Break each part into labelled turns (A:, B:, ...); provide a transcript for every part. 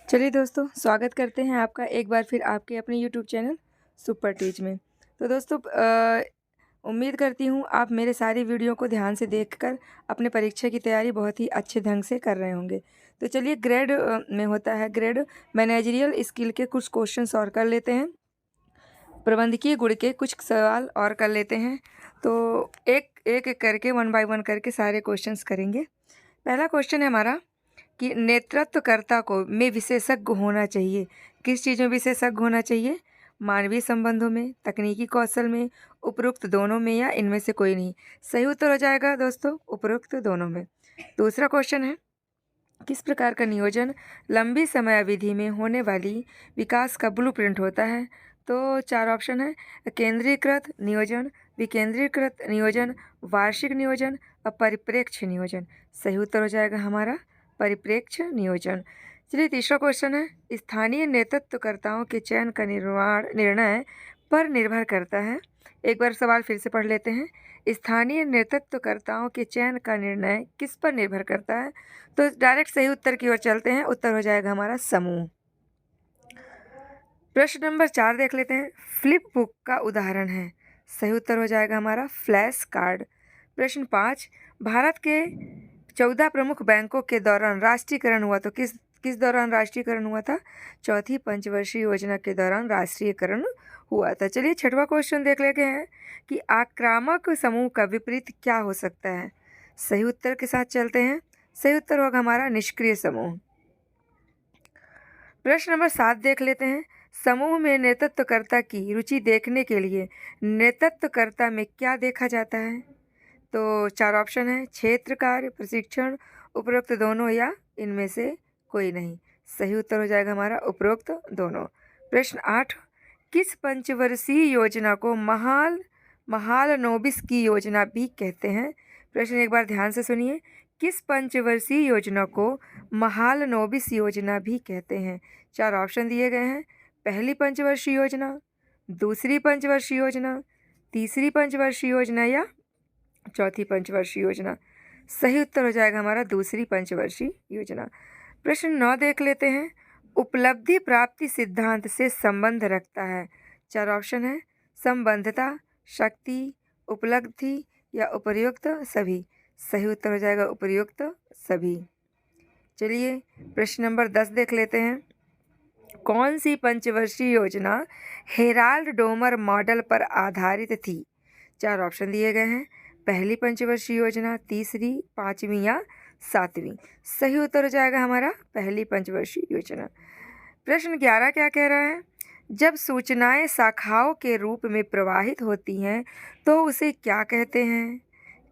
A: चलिए दोस्तों, स्वागत करते हैं आपका एक बार फिर आपके अपने यूट्यूब चैनल सुपर टीच में। तो दोस्तों, उम्मीद करती हूँ आप मेरे सारी वीडियो को ध्यान से देखकर अपने परीक्षा की तैयारी बहुत ही अच्छे ढंग से कर रहे होंगे। तो चलिए, ग्रेड में होता है ग्रेड मैनेजरियल स्किल के कुछ क्वेश्चंस और कर लेते हैं। प्रबंधकीय गुण के कुछ सवाल और कर लेते हैं। तो एक एक एक करके 1 बाय 1 करके सारे क्वेश्चंस करेंगे। पहला क्वेश्चन है हमारा कि नेतृत्वकर्ता को में विशेषज्ञ होना चाहिए। किस चीज़ में विशेषज्ञ होना चाहिए? मानवीय संबंधों में, तकनीकी कौशल में, उपरोक्त दोनों में या इनमें से कोई नहीं। सही उत्तर हो जाएगा दोस्तों, उपरोक्त दोनों में। दूसरा क्वेश्चन है, किस प्रकार का नियोजन लंबी समय अवधि में होने वाली विकास का ब्लूप्रिंट होता है? तो 4 ऑप्शन है, केंद्रीकृत नियोजन, विकेंद्रीकृत नियोजन, वार्षिक नियोजन और परिप्रेक्ष्य नियोजन। सही उत्तर हो जाएगा हमारा परिप्रेक्ष्य नियोजन। चलिए, तीसरा क्वेश्चन है, स्थानीय नेतृत्वकर्ताओं के चयन का निर्णय पर निर्भर करता है। एक बार सवाल फिर से पढ़ लेते हैं। स्थानीय नेतृत्वकर्ताओं के चयन का निर्णय किस पर निर्भर करता है? तो डायरेक्ट सही उत्तर की ओर चलते हैं। उत्तर हो जाएगा हमारा समूह। प्रश्न नंबर 4 देख लेते हैं। फ्लिप बुक का उदाहरण है। सही उत्तर हो जाएगा हमारा फ्लैश कार्ड। प्रश्न 5, भारत के 14 प्रमुख बैंकों के दौरान राष्ट्रीयकरण हुआ। तो किस किस दौरान राष्ट्रीयकरण हुआ था? चौथी पंचवर्षीय योजना के दौरान राष्ट्रीयकरण हुआ था। चलिए, छठवां क्वेश्चन देख लेते हैं कि आक्रामक समूह का विपरीत क्या हो सकता है? सही उत्तर के साथ चलते हैं। सही उत्तर होगा हमारा निष्क्रिय समूह। प्रश्न नंबर 7 देख लेते हैं। समूह में नेतृत्वकर्ता की रुचि देखने के लिए नेतृत्वकर्ता में क्या देखा जाता है? तो 4 ऑप्शन है, क्षेत्र कार्य, प्रशिक्षण, उपरोक्त दोनों या इनमें से कोई नहीं। सही उत्तर हो जाएगा हमारा उपरोक्त दोनों। प्रश्न 8, किस पंचवर्षीय योजना को महालनोबिस की योजना भी कहते हैं? प्रश्न एक बार ध्यान से सुनिए। किस पंचवर्षीय योजना को महालनोबिस योजना भी कहते हैं? 4 ऑप्शन दिए गए हैं। पहली पंचवर्षीय योजना, दूसरी पंचवर्षीय योजना, तीसरी पंचवर्षीय योजना या चौथी पंचवर्षीय योजना। सही उत्तर हो जाएगा हमारा दूसरी पंचवर्षीय योजना। प्रश्न 9 देख लेते हैं। उपलब्धि प्राप्ति सिद्धांत से संबंध रखता है। 4 ऑप्शन है, संबंधता, शक्ति, उपलब्धि या उपर्युक्त सभी। सही उत्तर हो जाएगा उपर्युक्त सभी। चलिए, प्रश्न नंबर 10 देख लेते हैं। कौन सी पंचवर्षीय योजना हेराल्ड डोमर मॉडल पर आधारित थी? 4 ऑप्शन दिए गए हैं। पहली पंचवर्षीय योजना, तीसरी, पाँचवीं या सातवीं। सही उत्तर हो जाएगा हमारा पहली पंचवर्षीय योजना। प्रश्न 11 क्या कह रहा है? जब सूचनाएं शाखाओं के रूप में प्रवाहित होती हैं तो उसे क्या कहते हैं?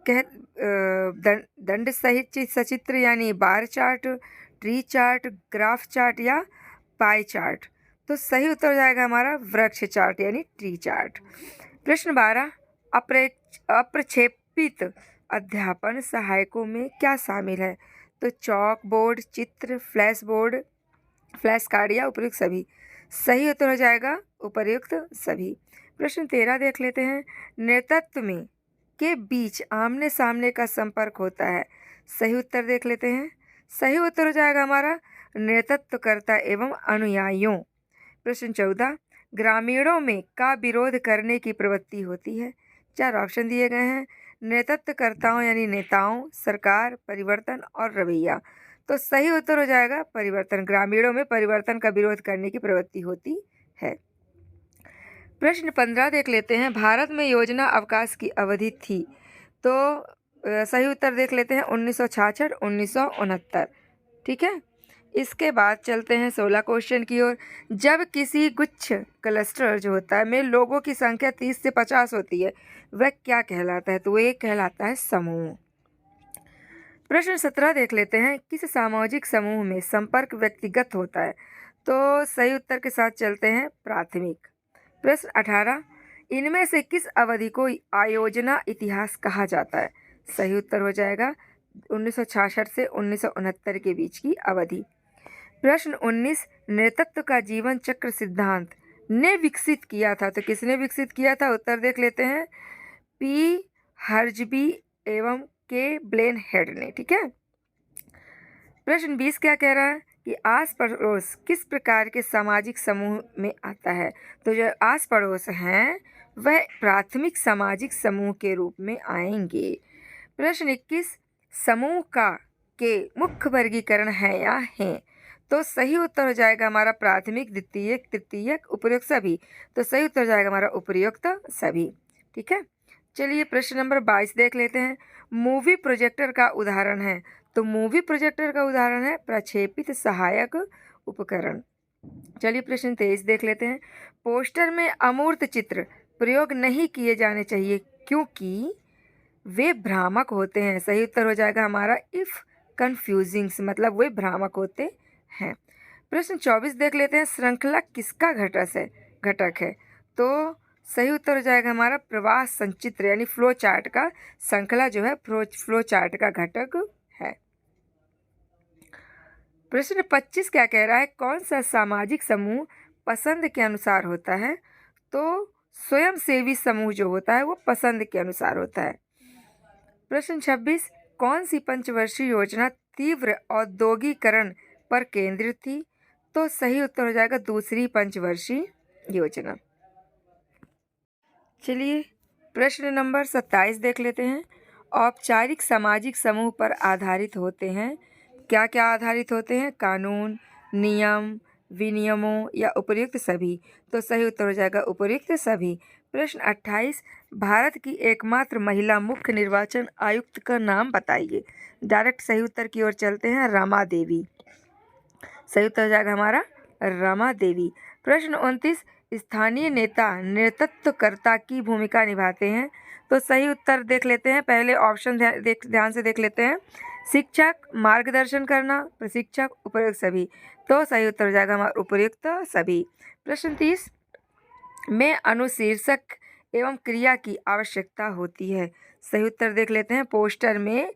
A: दंड सहित सचित्र यानी bar chart, tree chart, graph chart या पाई चार्ट। तो सही उत्तर हो जाएगा हमारा वृक्ष चार्ट यानी ट्री चार्ट। प्रश्न 12, अप्रक्षेपित अध्यापन सहायकों में क्या शामिल है? तो चौक बोर्ड, चित्र, फ्लैश बोर्ड, फ्लैश कार्ड या उपर्युक्त सभी। सही उत्तर हो जाएगा उपर्युक्त सभी। प्रश्न 13 देख लेते हैं। नेतृत्व में के बीच आमने सामने का संपर्क होता है। सही उत्तर देख लेते हैं। सही उत्तर हो जाएगा हमारा नेतृत्वकर्ता एवं अनुयायियों। प्रश्न 14, ग्रामीणों में का विरोध करने की प्रवृत्ति होती है। 4 ऑप्शन दिए गए हैं। नेतृत्वकर्ताओं यानी नेताओं, सरकार, परिवर्तन और रवैया। तो सही उत्तर हो जाएगा परिवर्तन। ग्रामीणों में परिवर्तन का विरोध करने की प्रवृत्ति होती है। प्रश्न 15 देख लेते हैं। भारत में योजना अवकाश की अवधि थी। तो सही उत्तर देख लेते हैं 1966, 1969। ठीक है। इसके बाद चलते हैं 16 क्वेश्चन की ओर। जब किसी गुच्छ क्लस्टर जो होता है में लोगों की संख्या 30 से 50 होती है, वह क्या कहलाता है? तो वह कहलाता है समूह। प्रश्न 17 देख लेते हैं। किस सामाजिक समूह में संपर्क व्यक्तिगत होता है? तो सही उत्तर के साथ चलते हैं प्राथमिक। प्रश्न 18, इनमें से किस अवधि को आयोजना इतिहास कहा जाता है? सही उत्तर हो जाएगा 1966 से 1969 के बीच की अवधि। प्रश्न 19, नेतृत्व का जीवन चक्र सिद्धांत ने विकसित किया था। तो किसने विकसित किया था? उत्तर देख लेते हैं। पी हर्जबी एवं के ब्लेन हेड ने। ठीक है। प्रश्न 20 क्या कह रहा है? कि आस पड़ोस किस प्रकार के सामाजिक समूह में आता है। तो जो आस पड़ोस हैं वह प्राथमिक सामाजिक समूह के रूप में आएंगे। प्रश्न 21, समूह का के मुख्य वर्गीकरण है या हैं। तो सही उत्तर हो जाएगा हमारा प्राथमिक, द्वितीयक, तृतीयक, उपर्युक्त सभी। तो सही उत्तर हो जाएगा हमारा उपर्युक्त सभी। ठीक है, चलिए प्रश्न नंबर 22 देख लेते हैं। मूवी प्रोजेक्टर का उदाहरण है। तो मूवी प्रोजेक्टर का उदाहरण है प्रक्षेपित सहायक उपकरण। चलिए प्रश्न 23 देख लेते हैं। पोस्टर में अमूर्त चित्र प्रयोग नहीं किए जाने चाहिए क्योंकि वे भ्रामक होते हैं। सही उत्तर हो जाएगा हमारा इफ कन्फ्यूजिंग, मतलब वे भ्रामक होते हैं। प्रश्न 24 देख लेते हैं। श्रृंखला किसका घटक है। तो सही उत्तर हो जाएगा हमारा प्रवाह संचित्र यानी फ्लो चार्ट का। श्रृंखला जो है फ्लो चार्ट का घटक है। प्रश्न 25 क्या कह रहा है, कौन सा सामाजिक समूह पसंद के अनुसार होता है। तो स्वयंसेवी समूह जो होता है वो पसंद के अनुसार होता है। प्रश्न 26, कौन सी पंचवर्षीय योजना तीव्र औद्योगिकरण पर केंद्रित थी। तो सही उत्तर हो जाएगा दूसरी पंचवर्षीय योजना। चलिए प्रश्न नंबर 27 देख लेते हैं। औपचारिक सामाजिक समूह पर आधारित होते हैं। क्या क्या आधारित होते हैं, कानून, नियम, विनियमों या उपर्युक्त सभी। तो सही उत्तर हो जाएगा उपर्युक्त सभी। प्रश्न 28, भारत की एकमात्र महिला मुख्य निर्वाचन आयुक्त का नाम बताइए। डायरेक्ट सही उत्तर की ओर चलते हैं, रमा देवी। सही उत्तर हो जाएगा हमारा रमा देवी। प्रश्न 29, स्थानीय नेता नेतृत्वकर्ता की भूमिका निभाते हैं। तो सही उत्तर देख लेते हैं, पहले ऑप्शन ध्यान से देख लेते हैं। शिक्षक, मार्गदर्शन करना, प्रशिक्षक, उपर्युक्त सभी। तो सही उत्तर हो जाएगा हमारा उपर्युक्त सभी। प्रश्न 30 में अनुशीर्षक एवं क्रिया की आवश्यकता होती है। सही उत्तर देख लेते हैं, पोस्टर में